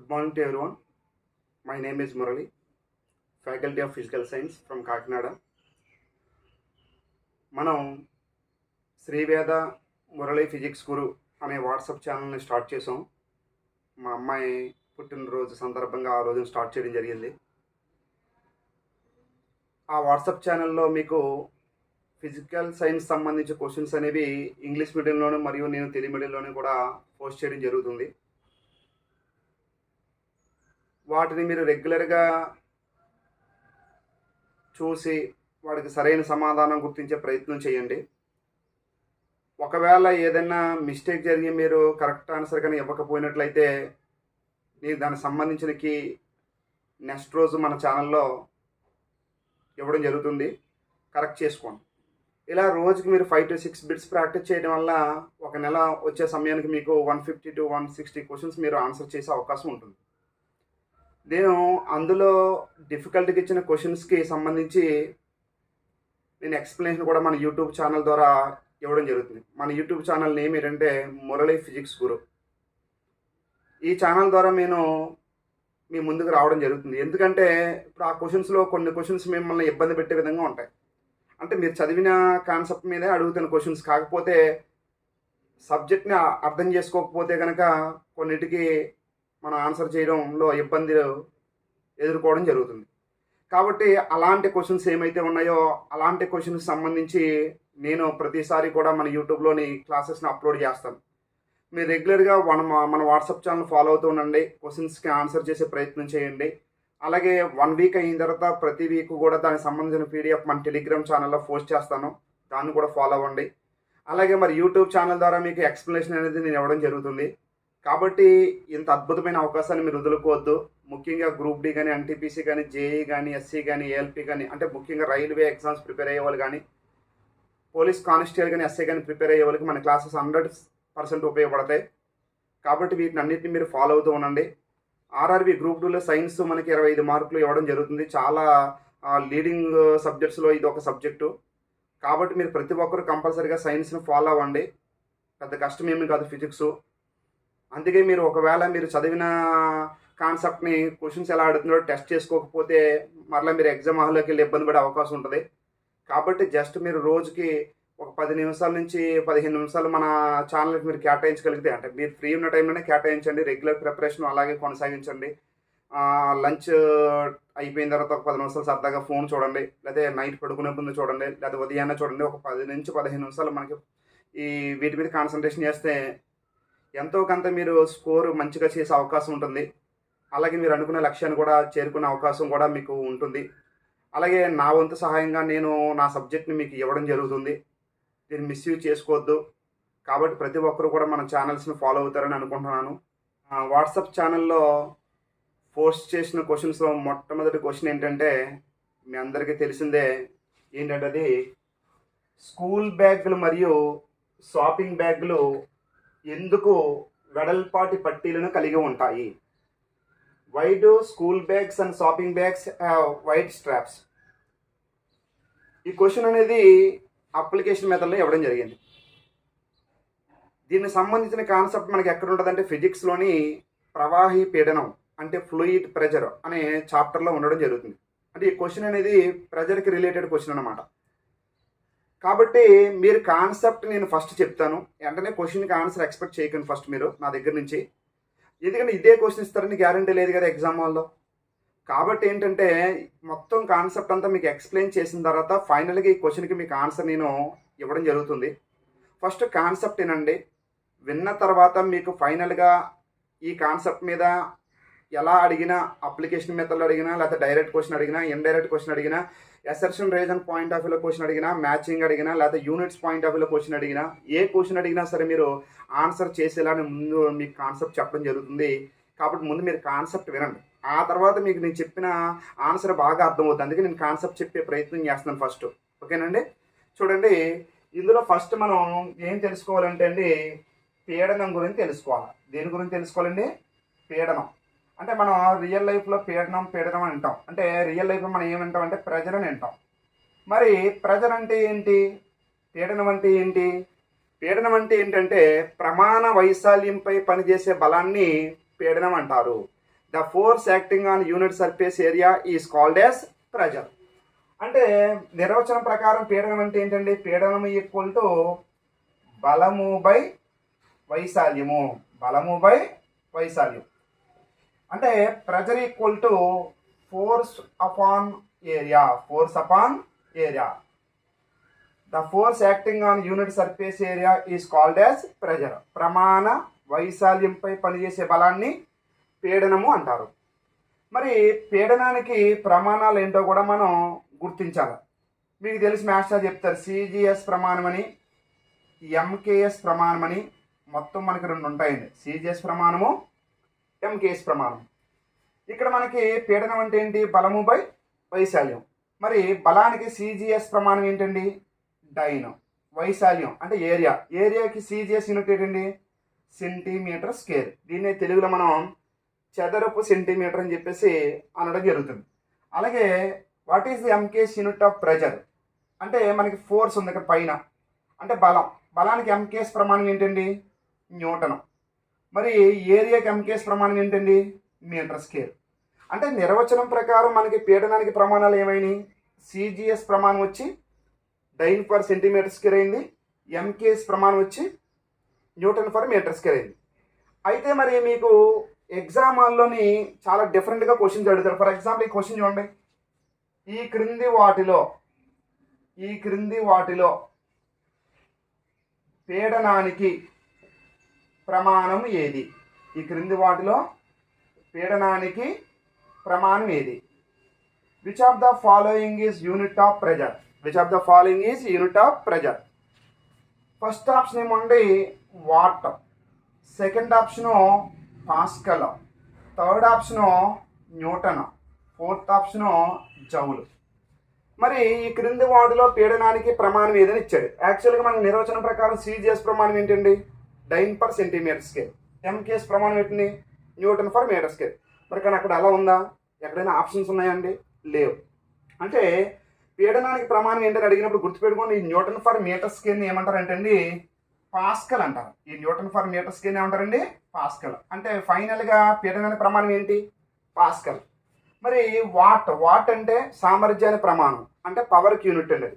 Good morning to everyone. My name is Murali, Faculty of Physical Science from Kakinada. మనం Sri Veda Murali physics గురు అనే WhatsApp ఛానల్ని start చేసాం. మా అమ్మాయి పుట్టినరోజు సందర్భంగా ఆ రోజున స్టార్ట్ చేయడం జరిగింది. ఆ వాట్సాప్ ఛానల్లో మీకు ఫిజికల్ సైన్స్ సంబంధించిన క్వశ్చన్స్ అనేవి ఇంగ్లీష్ మీడియంలోనూ మరియు నేను తెలుగు మీడియంలోనూ కూడా పోస్ట్ చేయడం జరుగుతుంది. వాటిని మీరు రెగ్యులర్గా చూసి వాటికి సరైన సమాధానం గుర్తించే ప్రయత్నం చేయండి. ఒకవేళ ఏదైనా మిస్టేక్ జరిగి మీరు కరెక్ట్ ఆన్సర్ కానీ ఇవ్వకపోయినట్లయితే నేను దానికి సంబంధించిన కీ నెక్స్ట్ రోజు మన ఛానల్లో ఇవ్వడం జరుగుతుంది. కరెక్ట్ చేసుకోండి. ఇలా రోజుకి మీరు 5 to 6 బిట్స్ ప్రాక్టీస్ చేయడం వల్ల ఒక నెల వచ్చే సమయానికి మీకు 150 to 160 క్వశ్చన్స్ మీరు ఆన్సర్ చేసే అవకాశం ఉంటుంది. నేను అందులో డిఫికల్ట్గా ఇచ్చిన క్వశ్చన్స్కి సంబంధించి నేను ఎక్స్ప్లెనేషన్ కూడా మన యూట్యూబ్ ఛానల్ ద్వారా ఇవ్వడం జరుగుతుంది. మన యూట్యూబ్ ఛానల్ నేమ్ ఏంటంటే మురళి ఫిజిక్స్ గురు. ఈ ఛానల్ ద్వారా నేను మీ ముందుకు రావడం జరుగుతుంది. ఎందుకంటే ఇప్పుడు ఆ క్వశ్చన్స్లో కొన్ని క్వశ్చన్స్ మిమ్మల్ని ఇబ్బంది పెట్టే విధంగా ఉంటాయి. అంటే మీరు చదివిన కాన్సెప్ట్ మీదే అడుగుతున్న క్వశ్చన్స్, కాకపోతే సబ్జెక్ట్ని అర్థం చేసుకోకపోతే కనుక కొన్నిటికి మనం ఆన్సర్ చేయడంలో ఇబ్బందులు ఎదుర్కోవడం జరుగుతుంది. కాబట్టి అలాంటి క్వశ్చన్స్ ఏమైతే ఉన్నాయో అలాంటి క్వశ్చన్స్ సంబంధించి నేను ప్రతిసారి కూడా మన యూట్యూబ్లోని క్లాసెస్ని అప్లోడ్ చేస్తాను. మీరు రెగ్యులర్గా మన వాట్సాప్ ఛానల్ ఫాలో అవుతూ ఉండండి. క్వశ్చన్స్కి ఆన్సర్ చేసే ప్రయత్నం చేయండి. అలాగే 1 వీక్ అయిన తర్వాత ప్రతి వీక్ కూడా దానికి సంబంధించిన పీడిఎఫ్ మన టెలిగ్రామ్ ఛానల్లో పోస్ట్ చేస్తాను. దాన్ని కూడా ఫాలో అవ్వండి. అలాగే మరి యూట్యూబ్ ఛానల్ ద్వారా మీకు ఎక్స్ప్లెనేషన్ అనేది నేను ఇవ్వడం జరుగుతుంది. కాబట్టి ఇంత అద్భుతమైన అవకాశాన్ని మీరు వదులుకోవద్దు. ముఖ్యంగా గ్రూప్ డి కానీ, ఎన్టీపీసీ కానీ, జేఈ కానీ, ఎస్సీ కానీ, ఏఎల్పీ కానీ, అంటే ముఖ్యంగా రైల్వే ఎగ్జామ్స్ ప్రిపేర్ అయ్యే వాళ్ళు కానీ, పోలీస్ కానిస్టేబుల్ కానీ, ఎస్ఐ కానీ ప్రిపేర్ అయ్యే వాళ్ళకి మన క్లాసెస్ 100% ఉపయోగపడతాయి. కాబట్టి వీటిని అన్నింటినీ మీరు ఫాలో అవుతూ ఉండండి. ఆర్ఆర్బీ గ్రూప్ 2లో సైన్స్ మనకి 25 మార్కులు ఇవ్వడం జరుగుతుంది. చాలా లీడింగ్ సబ్జెక్ట్స్లో ఇది ఒక సబ్జెక్టు. కాబట్టి మీరు ప్రతి ఒక్కరు కంపల్సరీగా సైన్స్ని ఫాలో అవ్వండి. పెద్ద కష్టం ఏమీ కాదు ఫిజిక్స్. అందుకే మీరు ఒకవేళ మీరు చదివిన కాన్సెప్ట్ని క్వశ్చన్స్ ఎలా అడుగుతున్నారో టెస్ట్ చేసుకోకపోతే మరలా మీరు ఎగ్జామ్ హాల్లోకి వెళ్ళి ఇబ్బంది పడే అవకాశం ఉంటుంది. కాబట్టి జస్ట్ మీరు రోజుకి ఒక 10 నిమిషాల నుంచి 15 నిమిషాలు మన ఛానల్కి మీరు కేటాయించగలిగితే, అంటే మీరు ఫ్రీ ఉన్న టైంలోనే కేటాయించండి. రెగ్యులర్ ప్రిపరేషన్ అలాగే కొనసాగించండి. లంచ్ అయిపోయిన తర్వాత ఒక 10 నిమిషాలు సరదాగా ఫోన్ చూడండి, లేదా నైట్ పడుకునే ముందు చూడండి, లేదా ఉదయాన్నే చూడండి. ఒక 10 నుంచి 15 నిమిషాలు మనకి వీటి మీద కాన్సన్ట్రేషన్ చేస్తే ఎంతో కొంత మీరు స్కోర్ మంచిగా చేసే అవకాశం ఉంటుంది. అలాగే మీరు అనుకునే లక్ష్యాన్ని కూడా చేరుకునే అవకాశం కూడా మీకు ఉంటుంది. అలాగే నా వంతు సహాయంగా నేను నా సబ్జెక్ట్ని మీకు ఇవ్వడం జరుగుతుంది. దీన్ని మిస్యూజ్ చేసుకోవద్దు. కాబట్టి ప్రతి ఒక్కరు కూడా మన ఛానల్స్ని ఫాలో అవుతారని అనుకుంటున్నాను. వాట్సాప్ ఛానల్లో పోస్ట్ చేసిన క్వశ్చన్స్లో మొట్టమొదటి క్వశ్చన్ ఏంటంటే మీ అందరికీ తెలిసిందే, ఏంటంటే అది స్కూల్ బ్యాగులు మరియు షాపింగ్ బ్యాగులు ఎందుకు వెడల్పాటి పట్టీలను కలిగి ఉంటాయి? Why do school bags and shopping bags have wide straps? ఈ క్వశ్చన్ అనేది అప్లికేషన్ మెథడ్లో ఇవ్వడం జరిగింది. దీనికి సంబంధించిన కాన్సెప్ట్ మనకి ఎక్కడ ఉంటుందంటే ఫిజిక్స్లోని ప్రవాహి పీడనం అంటే ఫ్లూయిడ్ ప్రెజర్ అనే చాప్టర్లో ఉండడం జరుగుతుంది. అంటే ఈ క్వశ్చన్ అనేది ప్రెజర్కి రిలేటెడ్ క్వశ్చన్ అన్నమాట. కాబట్టి మీరు కాన్సెప్ట్ నేను ఫస్ట్ చెప్తాను, వెంటనే క్వశ్చన్కి ఆన్సర్ ఎక్స్పెక్ట్ చేయకండి ఫస్ట్ మీరు నా దగ్గర నుంచి. ఎందుకంటే ఇదే క్వశ్చన్ ఇస్తారని గ్యారంటీ లేదు కదా ఎగ్జామ్ హాల్లో. కాబట్టి ఏంటంటే మొత్తం కాన్సెప్ట్ అంతా మీకు ఎక్స్ప్లెయిన్ చేసిన తర్వాత ఫైనల్గా ఈ క్వశ్చన్కి మీకు ఆన్సర్ నేను ఇవ్వడం జరుగుతుంది. ఫస్ట్ కాన్సెప్ట్ వినండి. విన్న తర్వాత మీకు ఫైనల్గా ఈ కాన్సెప్ట్ మీద ఎలా అడిగినా, అప్లికేషన్ మెథడ్లో అడిగినా, లేకపోతే డైరెక్ట్ క్వశ్చన్ అడిగినా, ఇండైరెక్ట్ క్వశ్చన్ అడిగినా, ఎసర్షన్ రీజన్ పాయింట్ ఆఫ్ వ్యూలో క్వశ్చన్ అడిగినా, మ్యాచింగ్ అడిగినా, లేకపోతే యూనిట్స్ పాయింట్ ఆఫ్ వ్యూలో క్వశ్చన్ అడిగినా, ఏ క్వశ్చన్ అడిగినా సరే మీరు ఆన్సర్ చేసేలానే ముందు మీకు కాన్సెప్ట్ చెప్పడం జరుగుతుంది. కాబట్టి ముందు మీరు కాన్సెప్ట్ వినండి. ఆ తర్వాత మీకు నేను చెప్పిన ఆన్సర్ బాగా అర్థమవుతుంది. అందుకే నేను కాన్సెప్ట్ చెప్పే ప్రయత్నం చేస్తున్నాను ఫస్ట్. ఓకేనండి? చూడండి, ఇందులో ఫస్ట్ మనం ఏం తెలుసుకోవాలంటే అండి, పీడనం గురించి తెలుసుకోవాలి. దేని గురించి తెలుసుకోవాలండి? పీడనం. అంటే మనం రియల్ లైఫ్లో పీడనం అని అంటాం. అంటే రియల్ లైఫ్లో మనం ఏమంటాం అంటే ప్రెజర్ అని అంటాం. మరి ప్రెజర్ అంటే ఏంటి? పీడనం అంటే ఏంటి? పీడనం అంటే ఏంటంటే ప్రమాణ వైశాల్యంపై పనిచేసే బలాన్ని పీడనం అంటారు. The force acting on unit surface area is called as pressure. అంటే నిర్వచనం ప్రకారం పీడనం అంటే ఏంటండి? పీడనం ఈక్వల్ టు బలము బై వైశాల్యము. బలము బై వైశాల్యం అంటే pressure equal to force upon area. Force upon area. The force acting on unit surface area is called as pressure. ప్రమాణ వైశాల్యంపై పనిచేసే బలాన్ని పీడనము అంటారు. మరి పీడనానికి ప్రమాణాలు ఏంటో కూడా మనం గుర్తించాలి. మీకు తెలిసి మ్యాథ్స్లో చెప్తారు సిజిఎస్ ప్రమాణం అని, ఎంకేఎస్ ప్రమాణం అని. మొత్తం మనకి రెండు ఉంటాయండి, సిజిఎస్ ప్రమాణము, ఎంకేఎస్ ప్రమాణం. ఇక్కడ మనకి పీడనం అంటే ఏంటి? బలము బై వైశాల్యం. మరి బలానికి సిజిఎస్ ప్రమాణం ఏంటండి? డైన్. వైశాల్యం అంటే ఏరియా. ఏరియాకి సిజిఎస్ యూనిట్ ఏంటండి? Centimetre square. దీన్ని తెలుగులో మనం చదరపు సెంటీమీటర్ అని చెప్పేసి అనడం జరుగుతుంది. అలాగే what is the MKS unit of pressure అంటే మనకి ఫోర్స్ ఉంది ఇక్కడ పైన, అంటే బలం. బలానికి ఎంకేఎస్ ప్రమాణం ఏంటండి? న్యూటన్. మరి ఏరియాకి ఎంకేఎస్ ప్రమాణం ఏంటండి? Metre square. అంటే నిర్వచనం ప్రకారం మనకి పీడనానికి ప్రమాణాలు ఏమైనాయి? సిజిఎస్ ప్రమాణం వచ్చి డైన్ పర్ సెంటీమీటర్ స్క్వేర్ అయింది, ఎంకేఎస్ ప్రమాణం వచ్చి న్యూటన్ పర్ మీటర్ స్క్వేర్ అయింది. అయితే మరి మీకు ఎగ్జామ్ హాల్లోని చాలా డిఫరెంట్గా క్వశ్చన్స్ అడుగుతారు. ఫర్ ఎగ్జాంపుల్ ఈ క్వశ్చన్ చూడండి, ఈ క్రింది వాటిలో పీడనానికి ప్రమాణం ఏది? ఈ క్రింది వాటిలో పీడనానికి ప్రమాణం ఏది? Which of the following is unit of pressure? Which of the following is unit of pressure? First option ఏమండి? Watt. Second option pascal. Third option newton. Fourth option joule. మరి ఈ క్రింది వాటిలో పీడనానికి ప్రమాణం ఏదని ఇచ్చాడు. యాక్చువల్గా మనకు నిర్వచనం ప్రకారం సిజిఎస్ ప్రమాణం ఏంటండి? Dyne per centimetre square. MKS ప్రమాణం ఏంటండి? Newton per metre square. మరి కానీ అక్కడ అలా ఉందా? ఎక్కడైనా ఆప్షన్స్ ఉన్నాయండి? లేవు. అంటే పీడనానికి ప్రమాణం ఏంటని అడిగినప్పుడు గుర్తుపెట్టుకోండి, ఈ న్యూటన్ ఫర్ మీటర్ స్క్వేర్ని ఏమంటారంటే అండి పాస్కల్ అంటారు. ఈ న్యూటన్ ఫర్ మీటర్ స్క్వేర్ని ఏమంటారండి? పాస్కల్. అంటే ఫైనల్గా పీడనానికి ప్రమాణం ఏంటి? పాస్కల్. మరి వాట్ అంటే సామర్థ్యాన్ని ప్రమాణం, అంటే పవర్కి యూనిట్ అండి.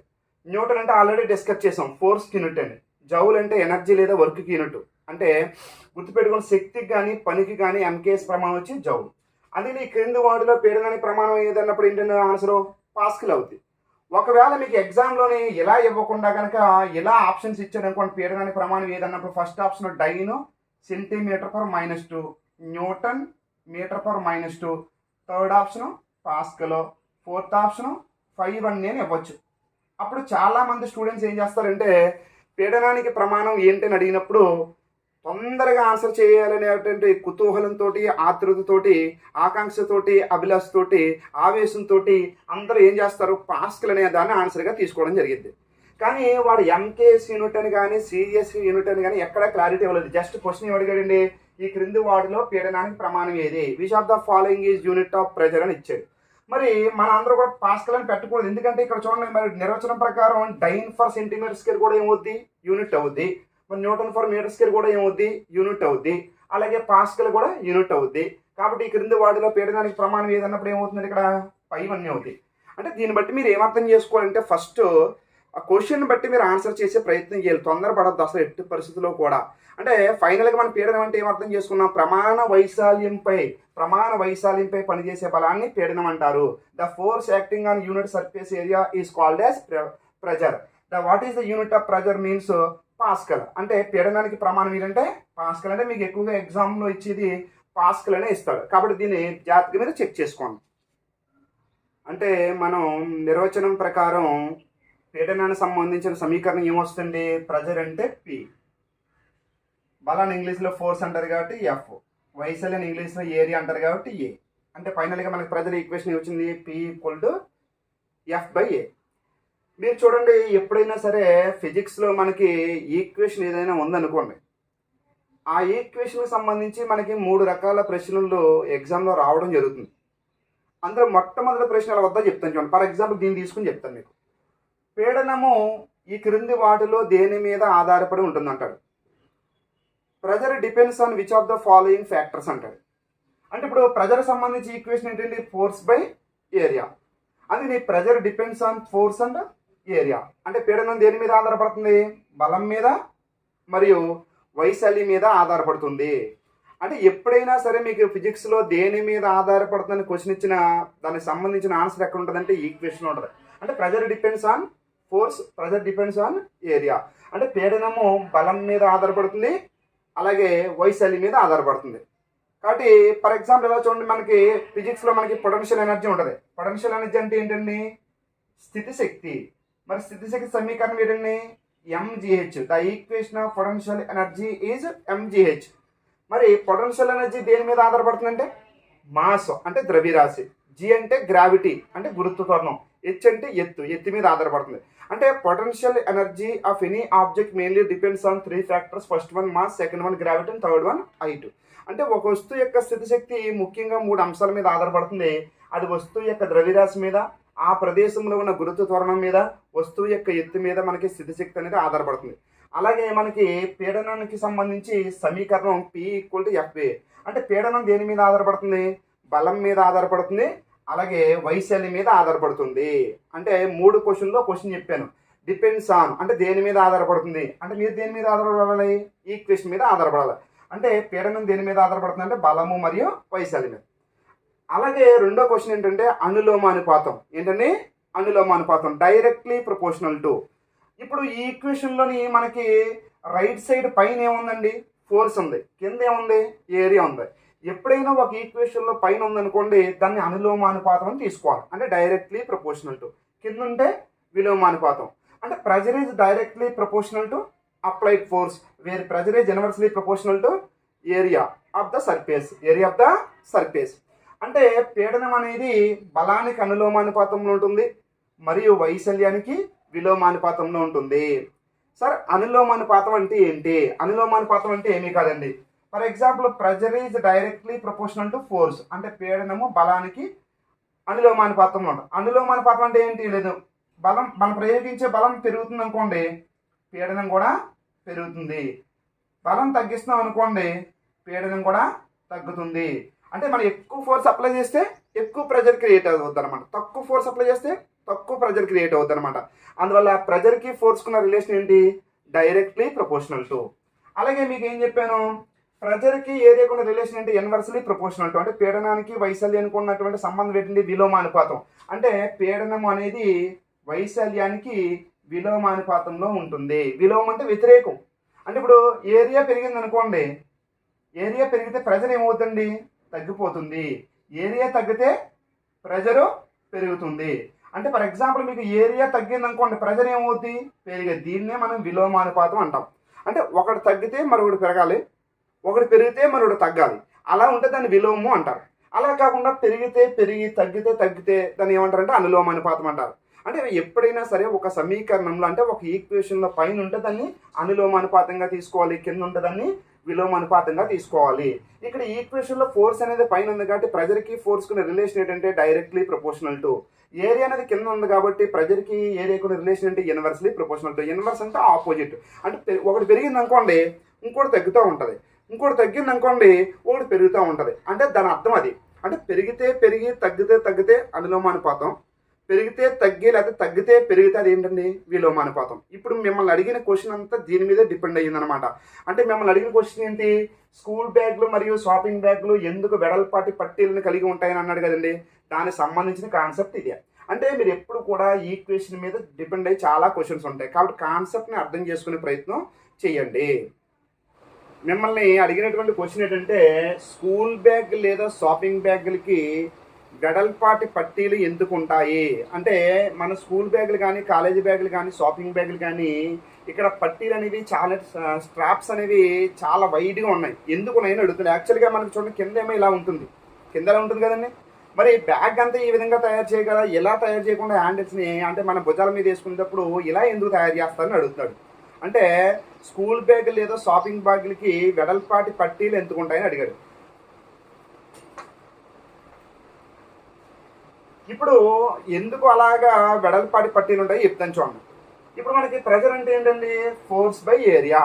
న్యూటన్ అంటే ఆల్రెడీ డిస్కస్ చేసాం, ఫోర్స్కి యూనిట్ అండి. జౌల్ అంటే ఎనర్జీ లేదా వర్క్కి యూనిట్. అంటే గుర్తుపెట్టుకుని శక్తికి కానీ పనికి కానీ ఎంకేఎస్ ప్రమాణం వచ్చి జౌల్. అది ఈ క్రింది వాటిలో పీడనానికి ప్రమాణం ఏదన్నప్పుడు ఏంటంటే ఆన్సరు పాస్కల్ అవుతుంది. ఒకవేళ మీకు ఎగ్జామ్లోని ఇలా ఇవ్వకుండా కనుక ఇలా ఆప్షన్స్ ఇచ్చారు అనుకోండి, పీడనానికి ప్రమాణం ఏదన్నప్పుడు first option dyne centimetre per -2, newton metre per -2, third option pascal, fourth option 5 అని ఇవ్వచ్చు. అప్పుడు చాలామంది స్టూడెంట్స్ ఏం చేస్తారంటే పీడనానికి ప్రమాణం ఏంటని అడిగినప్పుడు తొందరగా ఆన్సర్ చేయాలనేటువంటి కుతూహలంతో, ఆతృతతోటి, ఆకాంక్షతోటి, అభిలాషతోటి, ఆవేశంతో అందరూ ఏం చేస్తారు? పాస్కల్ అనే దాన్ని ఆన్సర్గా తీసుకోవడం జరిగింది. కానీ వాడు ఎంకేఎస్ యూనిట్ అని కానీ సిజిఎస్ యూనిట్ అని కానీ ఎక్కడ క్లారిటీ ఇవ్వలేదు. జస్ట్ క్వశ్చన్ అడిగాడండి, ఈ క్రింది వాటిలో పీడనానికి ప్రమాణం ఏది? Which of the following is unit of pressure అని ఇచ్చాడు. మరి మన అందరూ కూడా పాస్కల్ అని పెట్టకూడదు. ఎందుకంటే ఇక్కడ చూడండి, మరి నిర్వచనం ప్రకారం డైన్ ఫర్ సెంటీమీటర్ స్క్వేర్ కూడా ఏమవుద్ది? యూనిట్ అవుద్ది. మరి న్యూటన్ ఫర్ మీటర్ స్క్వేర్ కూడా ఏమవుద్ది? యూనిట్ అవుద్ది. అలాగే పాస్కల్ కూడా యూనిట్ అవుద్ది. కాబట్టి ఈ క్రింది వాటిలో పీడనానికి ప్రమాణం ఏదన్నప్పుడు ఏమవుతుంది? ఇక్కడ 5 అవుద్ది. అంటే దీన్ని బట్టి మీరు ఏమర్థం చేసుకోవాలంటే ఫస్ట్ ఆ క్వశ్చన్ బట్టి మీరు ఆన్సర్ చేసే ప్రయత్నం చేయాలి. తొందరపడద్దు అసలు ఎట్టి పరిస్థితుల్లో కూడా. అంటే ఫైనల్గా మనం పీడనం అంటే ఏమర్థం చేసుకున్నాం? ప్రమాణ వైశాల్యంపై పనిచేసే బలాన్ని పీడనం అంటారు. The force acting on unit surface area is called as pressure. What is the unit of pressure means pascal. అంటే పీడనానికి ప్రమాణం ఏంటంటే పాస్కల్. అంటే మీకు ఎక్కువగా ఎగ్జామ్లో ఇచ్చేది పాస్కల్ అనే ఇస్తాడు. కాబట్టి దీన్ని జాగ్రత్తగా మీరు చెక్ చేసుకోండి. అంటే మనం నిర్వచనం ప్రకారం పీడనానికి సంబంధించిన సమీకరణం ఏమొస్తుంది? ప్రెజర్ అంటే పి, బలాన్ని ఇంగ్లీష్లో ఫోర్స్ అంటారు కాబట్టి ఎఫ్, వైశాల్యం ఇంగ్లీష్లో ఏరియా అంటారు కాబట్టి ఏ. అంటే ఫైనల్గా మనకి ప్రెజర్ ఈక్వేషన్ వచ్చింది పి ఈక్వల్ టు F/A. మీరు చూడండి, ఎప్పుడైనా సరే ఫిజిక్స్లో మనకి ఈక్వేషన్ ఏదైనా ఉందనుకోండి, ఆ ఈక్వేషన్కి సంబంధించి మనకి 3 రకాల ప్రశ్నలు ఎగ్జామ్లో రావడం జరుగుతుంది. అందులో మొట్టమొదటి ప్రశ్నల వద్ద చెప్తాను చూడండి. ఫర్ ఎగ్జాంపుల్ దీన్ని తీసుకుని చెప్తాను మీకు. పీడనము ఈ క్రింది వాటిలో దేని మీద ఆధారపడి ఉంటుందంటాడు. Pressure depends on which of the following factors అంటాడు. అంటే ఇప్పుడు ప్రెజర్ సంబంధించి ఈక్వేషన్ ఏంటండి? Force by area. అది pressure depends on force and area. అంటే పీడనం దేని మీద ఆధారపడుతుంది? బలం మీద మరియు వైశాల్యం మీద ఆధారపడుతుంది. అంటే ఎప్పుడైనా సరే మీకు ఫిజిక్స్లో దేని మీద ఆధారపడుతుందని క్వశ్చన్ ఇచ్చిన దానికి సంబంధించిన ఆన్సర్ ఎక్కడ ఉంటుందంటే ఈక్వేషన్ ఉంటుంది. అంటే pressure depends on force, pressure depends on area. అంటే పీడనము బలం మీద ఆధారపడుతుంది, అలాగే వైశాల్యం మీద ఆధారపడుతుంది. కాబట్టి ఫర్ ఎగ్జాంపుల్ ఎలా చూడండి, మనకి ఫిజిక్స్లో మనకి పొటెన్షియల్ ఎనర్జీ ఉంటుంది. పొటెన్షియల్ ఎనర్జీ అంటే ఏంటండి? స్థితి శక్తి. మరి స్థితి శక్తి సమీకరణం ఏంటండి? mgh. The equation of potential energy is mgh. మరి పొటెన్షియల్ ఎనర్జీ దేని మీద ఆధారపడుతుందంటే మాస్ అంటే ద్రవ్యరాశి, జి అంటే గ్రావిటీ అంటే గురుత్వత్వరణం, హెచ్ అంటే ఎత్తు మీద ఆధారపడుతుంది. అంటే potential energy of any object mainly depends on 3 factors. First one mass, second one gravity and third one height. అంటే ఒక వస్తువు యొక్క స్థితిశక్తి ముఖ్యంగా 3 అంశాల మీద ఆధారపడుతుంది. అది వస్తువు యొక్క ద్రవ్యరాశి మీద, ఆ ప్రదేశంలో ఉన్న గురుత్వత్వరణం మీద, వస్తువు యొక్క ఎత్తు మీద మనకి స్థితిశక్తి అనేది ఆధారపడుతుంది. అలాగే మనకి పీడనానికి సంబంధించి సమీకరణం P=FA. అంటే పీడనం దేని మీద ఆధారపడుతుంది? బలం మీద ఆధారపడుతుంది, అలాగే వైశాల్యం మీద ఆధారపడుతుంది. అంటే 3 క్వశ్చన్లో క్వశ్చన్ చెప్పాను. డిపెండ్స్ ఆన్ అంటే దేని మీద ఆధారపడుతుంది అంటే మీరు దేని మీద ఆధారపడాలి? ఈక్వేషన్ మీద ఆధారపడాలి. అంటే పీడనం దేని మీద ఆధారపడుతుంది అంటే బలము మరియు వైశాల్యం మీద. అలాగే రెండో క్వశ్చన్ ఏంటంటే అనులోమానుపాతం. ఏంటంటే అనులోమానుపాతం, డైరెక్ట్లీ ప్రపోర్షనల్ టు. ఇప్పుడు ఈ ఈక్వేషన్లోని మనకి రైట్ సైడ్ పైన ఏముందండి? ఫోర్స్ ఉంది, కింద ఏముంది? ఏరియా ఉంది. ఎప్పుడైనా ఒక ఈక్వేషన్లో పైన ఉందనుకోండి, దాన్ని అనులోమానుపాతం అని తీసుకోవాలి. అంటే డైరెక్ట్లీ ప్రపోర్షనల్ టు. కింద ఉంటే విలోమానుపాతం. అంటే pressure is directly proportional to applied force, where pressure is inversely proportional to area of the surface. అంటే పీడనం అనేది బలానికి అనులోమానుపాతంలో ఉంటుంది మరియు వైశాల్యానికి విలోమానుపాతంలో ఉంటుంది. సార్ అనులోమానుపాతం అంటే ఏంటి? అనులోమానుపాతం అంటే ఏమీ కాదండి. For example pressure is directly proportional to force. అంటే పీడనము బలానికి అనులోమానుపాతంలో ఉంటుంది. అనులోమానుపాతం అంటే ఏంటి? లేదు, బలం మనం ప్రయోగించే బలం పెరుగుతుంది అనుకోండి, పీడనం కూడా పెరుగుతుంది. బలం తగ్గిస్తున్నాం అనుకోండి, పీడనం కూడా తగ్గుతుంది. అంటే మనం ఎక్కువ ఫోర్స్ అప్లై చేస్తే ఎక్కువ ప్రెజర్ క్రియేట్ అవుతుంది అనమాట, తక్కువ ఫోర్స్ అప్లై చేస్తే తక్కువ ప్రెజర్ క్రియేట్ అవుతుంది అనమాట. అందువల్ల ప్రెజర్కి ఫోర్స్కున్న రిలేషన్ ఏంటి? Directly proportional to. అలాగే మీకు ఏం చెప్పాను? ప్రెజర్కి ఏరియాకు ఉన్న రిలేషన్ ఏంటి? Inversely proportional to. అంటే పీడనానికి వైశాల్యానికి ఉన్నటువంటి సంబంధం ఏంటండి? విలోమానుపాతం. అంటే పీడనం అనేది వైశాల్యానికి విలోమానుపాతంలో ఉంటుంది. విలోమం అంటే వ్యతిరేకం. అంటే ఇప్పుడు ఏరియా పెరిగింది అనుకోండి, ఏరియా పెరిగితే ప్రెజర్ ఏమవుతుంది? తగ్గిపోతుంది. ఏరియా తగ్గితే ప్రెజరు పెరుగుతుంది. అంటే ఫర్ ఎగ్జాంపుల్ మీకు ఏరియా తగ్గింది అనుకోండి, ప్రెజర్ ఏమవుతుంది? పెరిగేది. దీన్నే మనం విలోమానుపాతం అంటాం. అంటే ఒకటి తగ్గితే మరొకటి పెరగాలి, ఒకటి పెరిగితే మరొకటి తగ్గాలి. అలా ఉంటే దాన్ని విలోమం అంటారు. అలా కాకుండా పెరిగి తగ్గితే దాన్ని ఏమంటారంటే అనులోమానుపాతం అంటారు. అంటే ఎప్పుడైనా సరే ఒక సమీకరణంలో అంటే ఒక ఈక్వేషన్లో పైన ఉంటే దాన్ని అనులోమానుపాతంగా తీసుకోవాలి, కింద ఉంటే దాన్ని విలోమానుపాతంగా తీసుకోవాలి. ఇక్కడ ఈక్వేషన్లో ఫోర్స్ అనేది పైన ఉంది కాబట్టి ప్రెజర్కి ఫోర్స్కున్న రిలేషన్ ఏంటంటే డైరెక్ట్లీ ప్రపోర్షనల్ టు. ఏరియా అనేది కింద ఉంది కాబట్టి ప్రెజర్కి ఏరియాకున్న రిలేషన్ అంటే ఇన్వర్స్లీ ప్రపోర్షనల్ టు. ఇన్వర్స్ అంటే ఆపోజిట్. అంటే ఒకటి పెరిగింది అనుకోండి, ఇంకోటి తగ్గుతూ ఉంటుంది, ఇంకోటి తగ్గింది అనుకోండి, ఒకటి పెరుగుతూ ఉంటుంది. అంటే దాని అర్థం అది. అంటే పెరిగి తగ్గితే అనులోమానుపాతం, పెరిగితే తగ్గి లేకపోతే తగ్గితే పెరిగితే అది ఏంటండి? విలోమానుపాతం. ఇప్పుడు మిమ్మల్ని అడిగిన క్వశ్చన్ అంతా దీని మీదే డిపెండ్ అయ్యిందనమాట. అంటే మిమ్మల్ని అడిగిన క్వశ్చన్ ఏంటి? స్కూల్ బ్యాగ్లు మరియు షాపింగ్ బ్యాగ్లు ఎందుకు వెడల్పాటి పట్టీలను కలిగి ఉంటాయని అన్నాడు కదండి. దానికి సంబంధించిన కాన్సెప్ట్ ఇదే. అంటే మీరు ఎప్పుడు కూడా ఈక్వేషన్ మీద డిపెండ్ అయ్యి చాలా క్వశ్చన్స్ ఉంటాయి కాబట్టి కాన్సెప్ట్ని అర్థం చేసుకునే ప్రయత్నం చేయండి. మిమ్మల్ని అడిగినటువంటి క్వశ్చన్ ఏంటంటే స్కూల్ బ్యాగ్ లేదా షాపింగ్ బ్యాగులకి వెడల్పాటి పట్టీలు ఎందుకు ఉంటాయి అంటే, మన స్కూల్ బ్యాగులు కానీ, కాలేజీ బ్యాగులు కానీ, షాపింగ్ బ్యాగులు కానీ ఇక్కడ పట్టీలు అనేవి చాలా స్ట్రాప్స్ అనేవి చాలా వైడ్గా ఉన్నాయి. ఎందుకు ఉన్నాయని అడుగుతుంది. యాక్చువల్గా మనకు చూడండి కింద ఏమో ఇలా ఉంటుంది, కింద ఎలా ఉంటుంది కదండి. మరి బ్యాగ్ అంతా ఈ విధంగా తయారు చేయగల, ఎలా తయారు చేయకుండా హ్యాండిల్స్ని అంటే మన భుజాల మీద వేసుకునేటప్పుడు ఇలా ఎందుకు తయారు చేస్తారని అడుగుతున్నాడు. అంటే స్కూల్ బ్యాగ్ లేదా షాపింగ్ బ్యాగులకి వెడల్పాటి పట్టీలు ఎందుకు ఉంటాయని అడిగాడు. ఇప్పుడు ఎందుకు అలాగా వెడల్పాటి పట్టీలు ఉంటాయి చెప్తాను చూడండి. ఇప్పుడు మనకి ప్రెజర్ అంటే ఏంటండి? Force by area.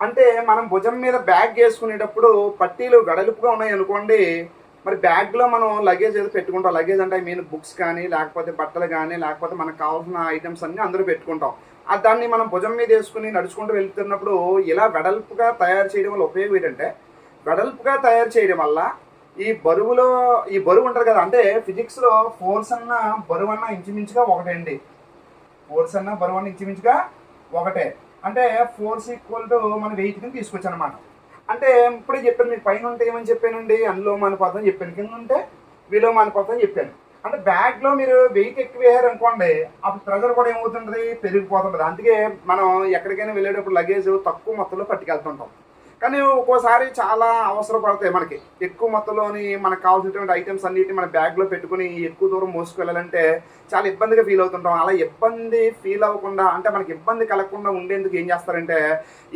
అంటే మనం భుజం మీద బ్యాగ్ వేసుకునేటప్పుడు పట్టీలు వెడల్పుగా ఉన్నాయి అనుకోండి, మరి బ్యాగ్లో మనం లగేజ్ ఏదో పెట్టుకుంటాం. లగేజ్ అంటే ఐ మీన్ బుక్స్ కానీ, లేకపోతే బట్టలు కానీ, లేకపోతే మనకు కావాల్సిన ఐటమ్స్ అన్నీ అందులో పెట్టుకుంటాం. దాన్ని మనం భుజం మీద వేసుకుని నడుచుకుంటూ వెళ్తున్నప్పుడు ఇలా వెడల్పుగా తయారు చేయడం వల్ల ఉపయోగం ఏంటంటే, వెడల్పుగా తయారు చేయడం వల్ల ఈ బరువు ఉంటుంది కదా, అంటే ఫిజిక్స్లో ఫోర్స్ అన్న బరువు అన్న ఇంచుమించుగా ఒకటే అండి. ఫోర్స్ అన్న బరువు అన్న ఇంచుమించుగా ఒకటే. అంటే ఫోర్స్ ఈక్వల్ టు మన వెయిట్ కింద తీసుకొచ్చాను అనమాట. అంటే ఇప్పుడే చెప్పాను మీకు, పైన ఉంటే ఏమని చెప్పానండి, అనులోమానుపాతం చెప్పాను, కింద ఉంటే విలోమానుపాతం చెప్పాను. అంటే బ్యాగ్లో మీరు వెయిట్ ఎక్కువ వేయారు అనుకోండి, అప్పుడు ప్రెజర్ కూడా ఏమవుతుంటుంది, పెరిగిపోతుంటుంది. అందుకే మనం ఎక్కడికైనా వెళ్ళేటప్పుడు లగేజ్ తక్కువ మొత్తంలో పట్టుకెళ్తుంటాం. కానీ ఒక్కోసారి చాలా అవసరపడతాయి మనకి. ఎక్కువ మొత్తంలోని మనకు కావాల్సినటువంటి ఐటమ్స్ అన్నిటిని మన బ్యాగ్లో పెట్టుకుని ఎక్కువ దూరం మోసుకెళ్ళాలంటే చాలా ఇబ్బందిగా ఫీల్ అవుతుంటాం. అలా ఇబ్బంది ఫీల్ అవ్వకుండా, అంటే మనకి ఇబ్బంది కలగకుండా ఉండేందుకు ఏం చేస్తారంటే,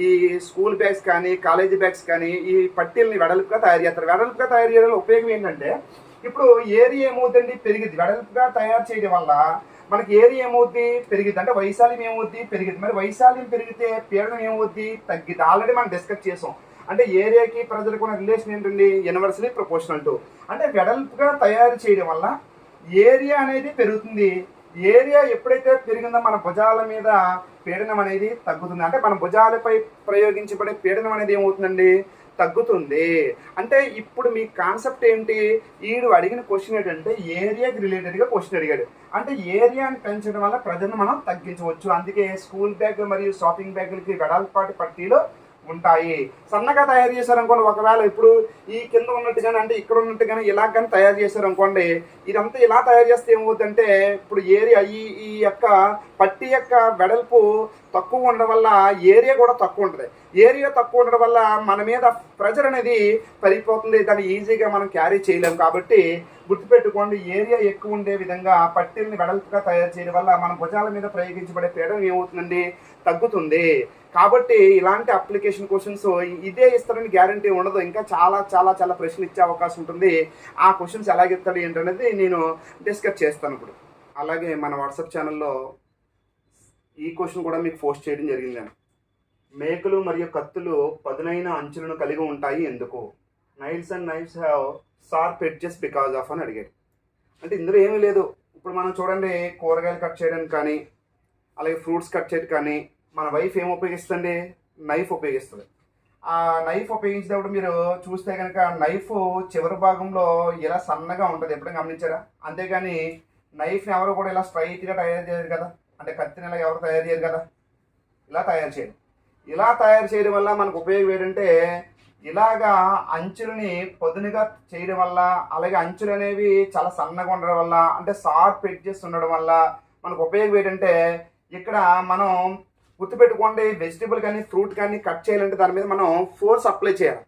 ఈ స్కూల్ బ్యాగ్స్ కానీ, కాలేజీ బ్యాగ్స్ కానీ ఈ పట్టీలని వెడల్పుగా తయారు చేస్తారు. వెడల్పుగా తయారు చేయడం ఉపయోగం ఏంటంటే, ఇప్పుడు ఏరియా ఏమవుతుందండి, పెరిగిద్ది. వెడల్పుగా తయారు చేయడం వల్ల మనకి ఏరియా ఏమవుద్ది, పెరిగిద్ది. అంటే వైశాల్యం ఏమవుద్ది, పెరిగిద్ది. మరి వైశాల్యం పెరిగితే పీడనం ఏమవుద్ది, తగ్గిద్ది. ఆల్రెడీ మనం డిస్కస్ చేసాం. అంటే ఏరియాకి ప్రజలకు ఉన్న రిలేషన్ ఏంటండి, యూనివర్సలీ ప్రపోర్షనల్ టు. అంటే వెడల్పుగా తయారు చేయడం వల్ల ఏరియా అనేది పెరుగుతుంది. ఏరియా ఎప్పుడైతే పెరిగిందో మన భుజాల మీద పీడనం అనేది తగ్గుతుంది. అంటే మన భుజాలపై ప్రయోగించబడే పీడనం అనేది ఏమవుతుందండి, తగ్గుతుంది. అంటే ఇప్పుడు మీ కాన్సెప్ట్ ఏంటి, ఈడు అడిగిన క్వశ్చన్ ఏంటంటే ఏరియాకి రిలేటెడ్గా క్వశ్చన్ అడిగాడు. అంటే ఏరియాని పెంచడం వల్ల ప్రజలను మనం తగ్గించవచ్చు. అందుకే స్కూల్ బ్యాగ్ మరియు షాపింగ్ బ్యాగులకి వెడల్పాటి పట్టీలు ఉంటాయి. సన్నగా తయారు చేశారనుకోండి, ఒకవేళ ఇప్పుడు ఈ కింద ఉన్నట్టుగానే, అంటే ఇక్కడ ఉన్నట్టుగానే ఇలా కానీ తయారు చేశారనుకోండి, ఇదంతా ఇలా తయారు చేస్తే ఏమవుతుందంటే, ఇప్పుడు ఏరియా ఈ యొక్క పట్టీ యొక్క వెడల్పు తక్కువ ఉండడం వల్ల ఏరియా కూడా తక్కువ ఉంటుంది. ఏరియా తక్కువ ఉండడం వల్ల మన మీద ప్రెజర్ అనేది పెరిగిపోతుంది. దాన్ని ఈజీగా మనం క్యారీ చేయలేము. కాబట్టి గుర్తుపెట్టుకోండి, ఏరియా ఎక్కువ ఉండే విధంగా పట్టీలని వెడల్పుగా తయారు చేయడం వల్ల మన భుజాల మీద ప్రయోగించబడే పీడనం ఏమవుతుందండి, తగ్గుతుంది. కాబట్టి ఇలాంటి అప్లికేషన్ క్వశ్చన్స్ ఇదే ఇస్తారని గ్యారంటీ ఉండదు. ఇంకా చాలా చాలా చాలా ప్రశ్నలు ఇచ్చే అవకాశం ఉంటుంది. ఆ క్వశ్చన్స్ ఎలాగిస్తాడు ఏంటనేది నేను డిస్కస్ చేస్తాను ఇప్పుడు. అలాగే మన వాట్సాప్ ఛానల్లో ఈ క్వశ్చన్ కూడా మీకు పోస్ట్ చేయడం జరిగిందని. మేకులు మరియు కత్తులు పదునైన అంచులను కలిగి ఉంటాయి ఎందుకు? Nails and knifes have sharp edges because of అని అడిగాడు. అంటే ఇందులో ఏమీ లేదు. ఇప్పుడు మనం చూడండి, కూరగాయలు కట్ చేయడానికి కానీ, అలాగే ఫ్రూట్స్ కట్ చేయడానికి కానీ మన వైఫ్ ఏం ఉపయోగిస్తుంది, నైఫ్ ఉపయోగిస్తుంది. ఆ నైఫ్ ఉపయోగించినప్పుడు మీరు చూస్తే కనుక నైఫ్ చివరి భాగంలో ఇలా సన్నగా ఉంటుంది. ఎప్పుడైనా గమనించారా? అంతేగాని నైఫ్ని ఎవరు కూడా ఇలా స్ట్రైట్గా తయారు చేయరు కదా. అంటే కత్తిని ఇలా ఎవరు తయారు చేయరు కదా, ఇలా తయారు చేయరు. ఇలా తయారు చేయడం వల్ల మనకు ఉపయోగం ఏంటంటే, ఇలాగా అంచులని పొదునుగా చేయడం వల్ల, అలాగే అంచులు అనేవి చాలా సన్నగా ఉండడం వల్ల, అంటే షార్ప్ ఎడ్జెస్ ఉండడం వల్ల మనకు ఉపయోగం ఏంటంటే, ఇక్కడ మనం గుర్తుపెట్టుకోండి, వెజిటబుల్ కానీ ఫ్రూట్ కానీ కట్ చేయాలంటే దాని మీద మనం ఫోర్స్ అప్లై చేయాలి.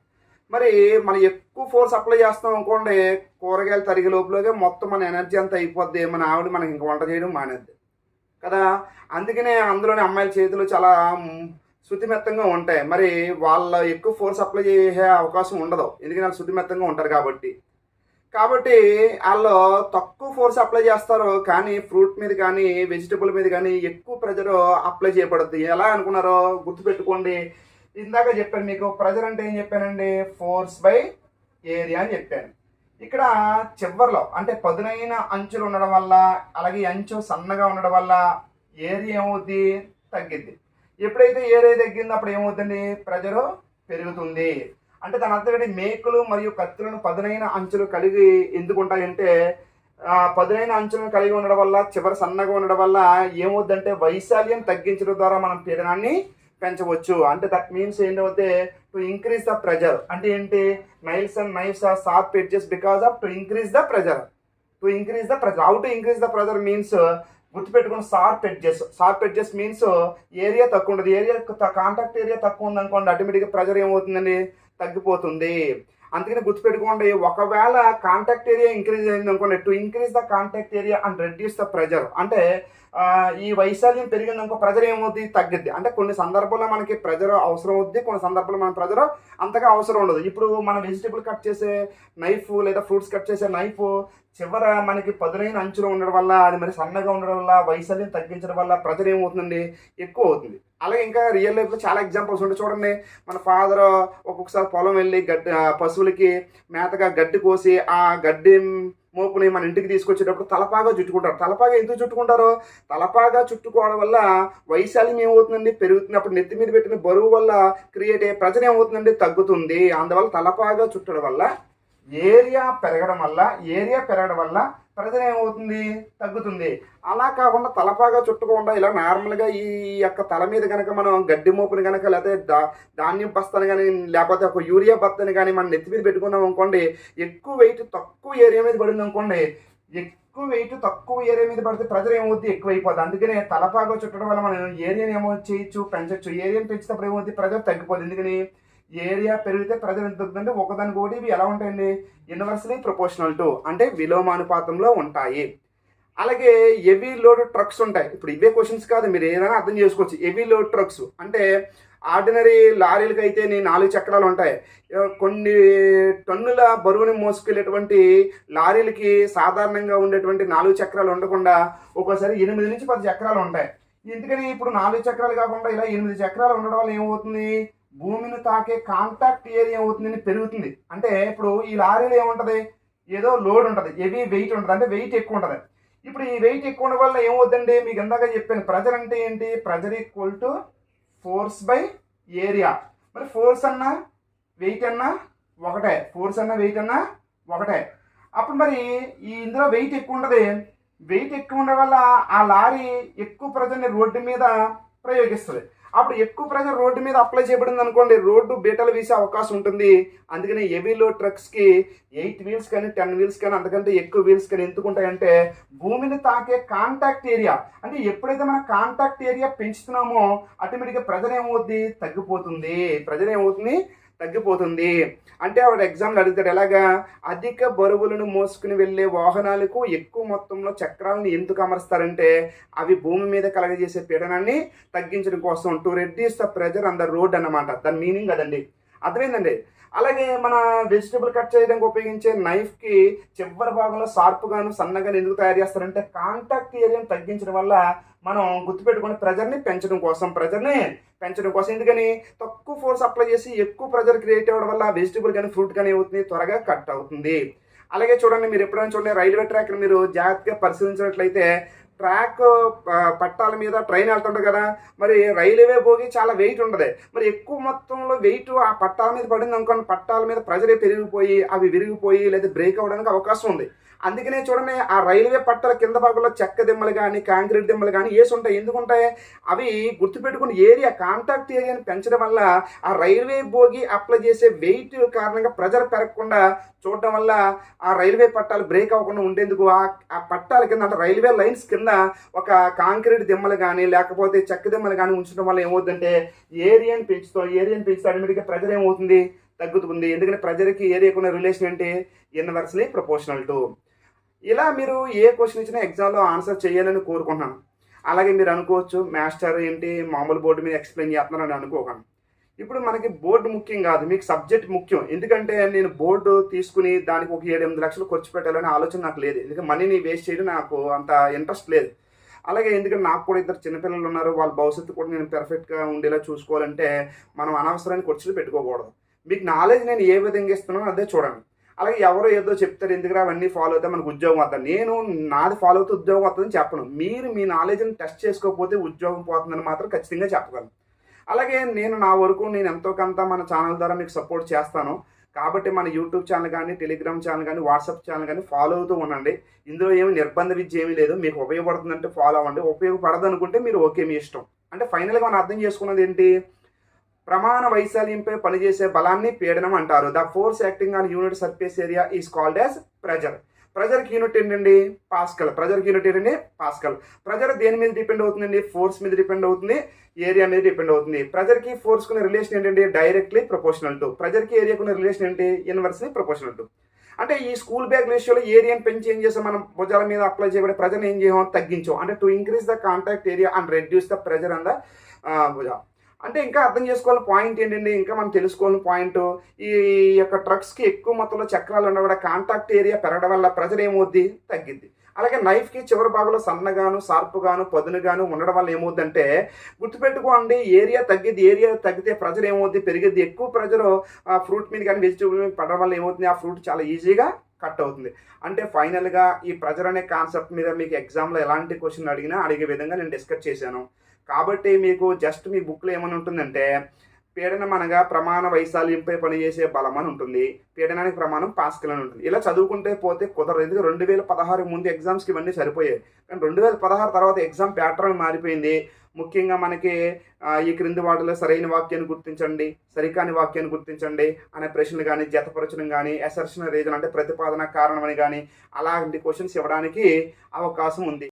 మరి మనం ఎక్కువ ఫోర్స్ అప్లై చేస్తాం అనుకోండి, కూరగాయలు తరిగే లోపలగా మొత్తం మన ఎనర్జీ అంతా అయిపోద్ది. మన ఆవిడ మనకి ఇంక వంట చేయడం మానేద్ది కదా. అందుకనే అందులోని అమ్మాయిల చేతులు చాలా శుతిమెత్తంగా ఉంటాయి. మరి వాళ్ళ ఎక్కువ ఫోర్స్ అప్లై చేసే అవకాశం ఉండదు, ఎందుకంటే వాళ్ళు శుతిమెత్తంగా ఉంటారు కాబట్టి వాళ్ళు తక్కువ ఫోర్స్ అప్లై చేస్తారు. కానీ ఫ్రూట్ మీద కానీ వెజిటబుల్ మీద కానీ ఎక్కువ ప్రెజర్ అప్లై చేయబడుద్ది. ఎలా అనుకున్నారో గుర్తుపెట్టుకోండి. ఇందాక చెప్పాను మీకు, ప్రెజర్ అంటే ఏం చెప్పానండి, ఫోర్స్ బై ఏరియా అని చెప్పాను. ఇక్కడ చివర్లో అంటే పదునైన అంచులు ఉండడం వల్ల, అలాగే అంచు సన్నగా ఉండడం వల్ల ఏరియా ఏమవుద్ది, తగ్గిద్ది. ఎప్పుడైతే ఏరియా తగ్గిందో అప్పుడు ఏమవుతుంది, ప్రెజరు పెరుగుతుంది. అంటే దాని అర్థం ఏంటి, మేకులు మరియు కత్తులను పదునైన అంచులు కలిగి ఎందుకు ఉంటాయంటే, పదునైన అంచులను కలిగి ఉండడం వల్ల, చివరి సన్నగా ఉండడం వల్ల ఏమవుద్దంటే వైశాల్యం తగ్గించడం ద్వారా మనం పీడనాన్ని పెంచవచ్చు. అంటే దట్ మీన్స్ ఏంటంటే టు ఇంక్రీజ్ ద ప్రెజర్. అంటే ఏంటి, nails and knives are sharp edges because of to increase the pressure. To increase the pressure. How to increase the pressure means, గుర్తుపెట్టుకుని sharp edges. Sharp edges means area తక్కువ ఉంటుంది. Area contact area తక్కువ ఉందనుకోండి, ఆటోమేటిక్గా pressure ఏమవుతుందండి, తగ్గిపోతుంది. అందుకని గుర్తుపెట్టుకోండి, ఒకవేళ కాంటాక్ట్ ఏరియా ఇంక్రీజ్ అయింది అనుకోండి, to increase the contact area and reduce the pressure. అంటే ఈ వైశాల్యం పెరిగిందనుకో ప్రెజర్ ఏమవుతుంది, తగ్గిద్ది. అంటే కొన్ని సందర్భాల్లో మనకి ప్రెజర్ అవసరం అవుద్ది, కొన్ని సందర్భాల్లో మన ప్రెజర్ అంతగా అవసరం ఉండదు. ఇప్పుడు మనం వెజిటబుల్ కట్ చేసే నైఫ్ లేదా ఫ్రూట్స్ కట్ చేసే నైఫ్ చివర మనకి పదునైన అంచులో ఉండడం వల్ల, అది మరి సన్నగా ఉండడం వల్ల, వైశాల్యం తగ్గించడం వల్ల ప్రెజర్ ఏమవుతుందండి, ఎక్కువ అవుతుంది. అలాగే ఇంకా రియల్ లైఫ్లో చాలా ఎగ్జాంపుల్స్ ఉంటాయి. చూడండి, మన ఫాదర్ ఒక్కొక్కసారి పొలం వెళ్ళి పశువులకి మేతగా గడ్డి కోసి ఆ గడ్డి మోపుని మన ఇంటికి తీసుకొచ్చేటప్పుడు తలపాగా చుట్టుకుంటారు. తలపాగా ఎందుకు చుట్టుకుంటారో, తలపాగా చుట్టుకోవడం వల్ల వైశాల్యం ఏమవుతుందండి, పెరుగుతుంది. అప్పుడు నెత్తి మీద పెట్టిన బరువు వల్ల క్రియేట్ అయ్యే ప్రెజర్ ఏమవుతుందండి, తగ్గుతుంది. అందువల్ల తలపాగా చుట్టడం వల్ల ఏరియా పెరగడం వల్ల ప్రెజర్ ఏమవుతుంది, తగ్గుతుంది. అలా కాకుండా తలపాగా చుట్టకుండా ఇలా నార్మల్గా ఈ యొక్క తల మీద కనుక మనం గడ్డి మోపుని కనుక లేకపోతే ధాన్యం బస్తాను కానీ లేకపోతే ఒక యూరియా బత్తని కానీ మనం నెత్తి మీద పెట్టుకున్నాం అనుకోండి, ఎక్కువ వెయిట్ తక్కువ ఏరియా మీద పడింది అనుకోండి, ఎక్కువ వెయిట్ తక్కువ ఏరియా మీద పడితే ప్రెజర్ ఏమవుద్ది, ఎక్కువైపోద్ది. అందుకనే తలపాగా చుట్టడం వల్ల మనం ఏరియాని ఏమో చేయొచ్చు, పెంచవచ్చు. ఏరియాని పెంచినప్పుడు ఏమవుతుంది, ప్రెజర్ తగ్గిపోద్ది. ఎందుకని ఏరియా పెరిగితే ప్రెజర్ ఎంత తగ్గుతుందంటే ఒకదానికి ఒకటి ఇవి ఎలా ఉంటాయండి, ఇన్వర్స్లీ ప్రపోర్షనల్ టు, అంటే విలోమానుపాతంలో ఉంటాయి. అలాగే హెవీ లోడ్ ట్రక్స్ ఉంటాయి. ఇప్పుడు ఇవే క్వశ్చన్స్ కాదు, మీరు ఏదైనా అర్థం చేసుకోవచ్చు. హెవీ లోడ్ ట్రక్స్ అంటే ఆర్డినరీ లారీలకి అయితే 4 చక్రాలు ఉంటాయి. కొన్ని టన్నుల బరువుని మోసుకెళ్ళేటువంటి లారీలకి సాధారణంగా ఉండేటువంటి 4 చక్రాలు ఉండకుండా ఒక్కోసారి 8 నుంచి 10 చక్రాలు ఉంటాయి. ఎందుకని ఇప్పుడు 4 చక్రాలు కాకుండా ఇలా 8 చక్రాలు ఉండడం వల్ల ఏమవుతుంది, భూమిని తాకే కాంటాక్ట్ ఏరియా ఏమవుతుందని పెరుగుతుంది. అంటే ఇప్పుడు ఈ లారీలో ఏముంటుంది, ఏదో లోడ్ ఉంటుంది, హెవీ వెయిట్ ఉంటుంది, అంటే వెయిట్ ఎక్కువ ఉంటుంది. ఇప్పుడు ఈ వెయిట్ ఎక్కువ ఉండడం వల్ల ఏమవుతుందండి, మీకు ఇందాక చెప్పాను ప్రెజర్ అంటే ఏంటి, pressure equal to force by area. మరి ఫోర్స్ అన్నా వెయిట్ అన్నా ఒకటే, ఫోర్స్ అన్నా వెయిట్ అన్నా ఒకటే. అప్పుడు మరి ఈ ఇందులో వెయిట్ ఎక్కువ ఉండదు. వెయిట్ ఎక్కువ ఉండడం వల్ల ఆ లారీ ఎక్కువ ప్రెజర్ని రోడ్డు మీద ప్రయోగిస్తుంది. అప్పుడు ఎక్కువ ప్రెజర్ రోడ్డు మీద అప్లై చేయబడింది అనుకోండి, రోడ్డు బీటలు వేసే అవకాశం ఉంటుంది. అందుకని హెవీ లోడ్ ట్రక్స్కి 8 వీల్స్ కానీ 10 వీల్స్ కానీ అంతకంటే ఎక్కువ వీల్స్ కానీ ఎందుకు ఉంటాయంటే భూమిని తాకే కాంటాక్ట్ ఏరియా. అంటే ఎప్పుడైతే మనం కాంటాక్ట్ ఏరియా పెంచుతున్నామో ఆటోమేటిక్గా ప్రెజర్ ఏమవుతుంది, తగ్గిపోతుంది. అంటే ఆవిడ ఎగ్జామ్లు అడుగుతాడు, ఎలాగా, అధిక బరువులను మోసుకుని వెళ్ళే వాహనాలకు ఎక్కువ మొత్తంలో చక్రాలను ఎందుకు అమరుస్తారంటే అవి భూమి మీద కలగజేసే పీడనాన్ని తగ్గించడం కోసం, to reduce the pressure on the road అన్నమాట. దాని మీనింగ్ అదండి. అర్థమైందండి. అలాగే మన వెజిటబుల్ కట్ చేయడానికి ఉపయోగించే నైఫ్కి చివరి భాగంలో షార్ప్గాను సన్నగాను ఎందుకు తయారు చేస్తారంటే కాంటాక్ట్ ఏరియాని తగ్గించడం వల్ల మనం గుర్తుపెట్టుకునే ప్రెజర్ని పెంచడం కోసం. ఎందుకని తక్కువ ఫోర్స్ అప్లై చేసి ఎక్కువ ప్రెజర్ క్రియేట్ అవ్వడం వల్ల వెజిటబుల్ కానీ ఫ్రూట్ కానీ ఏమవుతుంది, త్వరగా కట్ అవుతుంది. అలాగే చూడండి, మీరు ఎప్పుడైనా చూడండి రైల్వే ట్రాక్ని మీరు జాగ్రత్తగా పరిశీలించినట్లయితే ట్రాక్ పట్టాల మీద ట్రైన్ వెళ్తుంటుంది కదా, మరి రైల్వే బోగి చాలా వెయిట్ ఉంటుంది. మరి ఎక్కువ మొత్తంలో వెయిట్ ఆ పట్టాల మీద పడింది అనుకోండి, పట్టాల మీద ప్రెజరే పెరిగిపోయి అవి విరిగిపోయి లేదా బ్రేక్ అవ్వడానికి అవకాశం ఉంది. అందుకనే చూడండి, ఆ రైల్వే పట్టాల కింద భాగంలో చెక్క దిమ్మలు కానీ కాంక్రీట్ దిమ్మలు కానీ వేసి ఉంటాయి. ఎందుకుంటాయి, అవి గుర్తుపెట్టుకుని ఏరియా కాంటాక్ట్ ఏరియాని పెంచడం వల్ల ఆ రైల్వే బోగి అప్లై చేసే వెయిట్ కారణంగా ప్రెజర్ పెరగకుండా చూడడం వల్ల ఆ రైల్వే పట్టాలు బ్రేక్ అవ్వకుండా ఉండేందుకు ఆ పట్టాల కింద అంటే రైల్వే లైన్స్ కింద ఒక కాంక్రీట్ దిమ్మలు కానీ లేకపోతే చెక్క దిమ్మలు కానీ ఉంచడం వల్ల ఏమవుతుందంటే ఏరియాని పెంచుతూ ఆటోమేటిక్గా ప్రెజర్ ఏమవుతుంది, తగ్గుతుంది. ఎందుకంటే ప్రెజర్కి ఏరియాకు ఉన్న రిలేషన్ ఏంటి, ఇన్వర్స్లీ ప్రపోర్షనల్ టు. ఇలా మీరు ఏ క్వశ్చన్ ఇచ్చినా ఎగ్జామ్లో ఆన్సర్ చేయాలని కోరుకుంటున్నాను. అలాగే మీరు అనుకోవచ్చు, మాస్టర్ ఏంటి మామూలు బోర్డు మీద ఎక్స్ప్లెయిన్ చేస్తున్నారని అనుకోకండి. ఇప్పుడు మనకి బోర్డు ముఖ్యం కాదు, మీకు సబ్జెక్ట్ ముఖ్యం. ఎందుకంటే నేను బోర్డు తీసుకుని దానికి ఒక 7-8 లక్షలు ఖర్చు పెట్టాలనే ఆలోచన నాకు లేదు. ఎందుకంటే మనీని వేస్ట్ చేయడం నాకు అంత ఇంట్రెస్ట్ లేదు. అలాగే ఎందుకంటే నాకు కూడా 2 చిన్నపిల్లలు ఉన్నారు, వాళ్ళ భవిష్యత్తు కూడా నేను పెర్ఫెక్ట్గా ఉండేలా చూసుకోవాలంటే మనం అనవసరమైన ఖర్చులు పెట్టుకోకూడదు. మీకు నాలెడ్జ్ నేను ఏ విధంగా ఇస్తున్నానో అదే చూడండి. అలాగే ఎవరో ఏదో చెప్తారు ఎందుకు అవన్నీ ఫాలో అవుతా మనకు ఉద్యోగం వస్తుంది, నేను నాది ఫాలో అవుతూ ఉద్యోగం వస్తుందని చెప్పను. మీరు మీ నాలెడ్జ్ని టెస్ట్ చేసుకోకపోతే ఉద్యోగం పోతుందని మాత్రం ఖచ్చితంగా చెప్పగలను. అలాగే నేను నా వరకు నేను ఎంతో కొంత మన ఛానల్ ద్వారా మీకు సపోర్ట్ చేస్తాను. కాబట్టి మన యూట్యూబ్ ఛానల్ కానీ టెలిగ్రామ్ ఛానల్ కానీ వాట్సాప్ ఛానల్ కానీ ఫాలో అవుతూ ఉండండి. ఇందులో ఏమి నిర్బంధ విద్య ఏమీ లేదు. మీకు ఉపయోగపడుతుందంటే ఫాలో అవ్వండి, ఉపయోగపడదు అనుకుంటే మీరు ఓకే, మీ ఇష్టం. అంటే ఫైనల్గా మనం అర్థం చేసుకున్నది ఏంటి, ప్రమాణ వైశాల్యంపై పనిచేసే బలాన్ని పీడనం అంటారు. The force acting on unit surface area is called as pressure. ప్రెజర్కి యూనిట్ ఏంటండి, పాస్కల్. ప్రెజర్ దేని మీద డిపెండ్ అవుతుందండి, ఫోర్స్ మీద డిపెండ్ అవుతుంది, ఏరియా మీద డిపెండ్ అవుతుంది. ప్రెజర్కి ఫోర్స్కున్న రిలేషన్ ఏంటంటే డైరెక్ట్లీ ప్రపోర్షనల్ టు. ప్రెజర్కి ఏరియాకున్న రిలేషన్ ఏంటి, ఇన్వర్స్లీ ప్రపోర్షనల్ టు. అంటే ఈ స్కూల్ బ్యాగ్ రేషియోలో ఏరియాని పెంచి ఏం చేసాం, మనం భుజాల మీద అప్లై చేయబడే ప్రెజర్ని ఏం చేయడం, తగ్గించాం. అంటే to increase the contact area and reduce the pressure on the భుజ. అంటే ఇంకా అర్థం చేసుకోవాల్సిన పాయింట్ ఏంటండి, ఇంకా మనం తెలుసుకోవాల్సిన పాయింట్, ఈ యొక్క ట్రక్స్కి ఎక్కువ మొత్తంలో చక్రాలు ఉండడం వల్ల కాంటాక్ట్ ఏరియా పెరగడం వల్ల ప్రెజర్ ఏమవుద్ది, తగ్గిద్ది. అలాగే నైఫ్కి చివరి భాగంలో సన్నగాను షార్ప్గాను పదునుగాను ఉండడం వల్ల ఏమవుద్దంటే, గుర్తుపెట్టుకోండి, ఏరియా తగ్గిద్ది. ఏరియా తగ్గితే ప్రెజర్ ఏమవుద్ది, పెరిగిద్ది. ఎక్కువ ప్రెజర్ ఫ్రూట్ మీద కానీ వెజిటబుల్ మీద పడడం వల్ల ఏమవుతుంది, ఆ ఫ్రూట్ చాలా ఈజీగా కట్ అవుతుంది. అంటే ఫైనల్గా ఈ ప్రెజర్ అనే కాన్సెప్ట్ మీద మీకు ఎగ్జామ్లో ఎలాంటి క్వశ్చన్ అడిగినా అడిగే విధంగా నేను డిస్కస్ చేశాను. కాబట్టి మీకు జస్ట్ మీ బుక్లో ఏమని ఉంటుందంటే, పీడనం అనగా ప్రమాణ వైశాల్యంపై పనిచేసే బలం అని ఉంటుంది, పీడనానికి ప్రమాణం పాస్కల్ అని ఉంటుంది. ఇలా చదువుకుంటే పోతే కుదరదు. ఎందుకంటే 2016 ముందు ఎగ్జామ్స్కి ఇవన్నీ సరిపోయాయి. కానీ 2016 తర్వాత ఎగ్జామ్ ప్యాటర్న్ మారిపోయింది. ముఖ్యంగా మనకి ఈ క్రింది వాటిలో సరైన వాక్యాన్ని గుర్తించండి, సరికాని వాక్యాన్ని గుర్తించండి అనే ప్రశ్నలు కానీ, జతపరచడం కానీ, అసర్షన్ రీజన్ అంటే ప్రతిపాదన కారణం అని కానీ అలాంటి క్వశ్చన్స్ ఇవ్వడానికి అవకాశం ఉంది.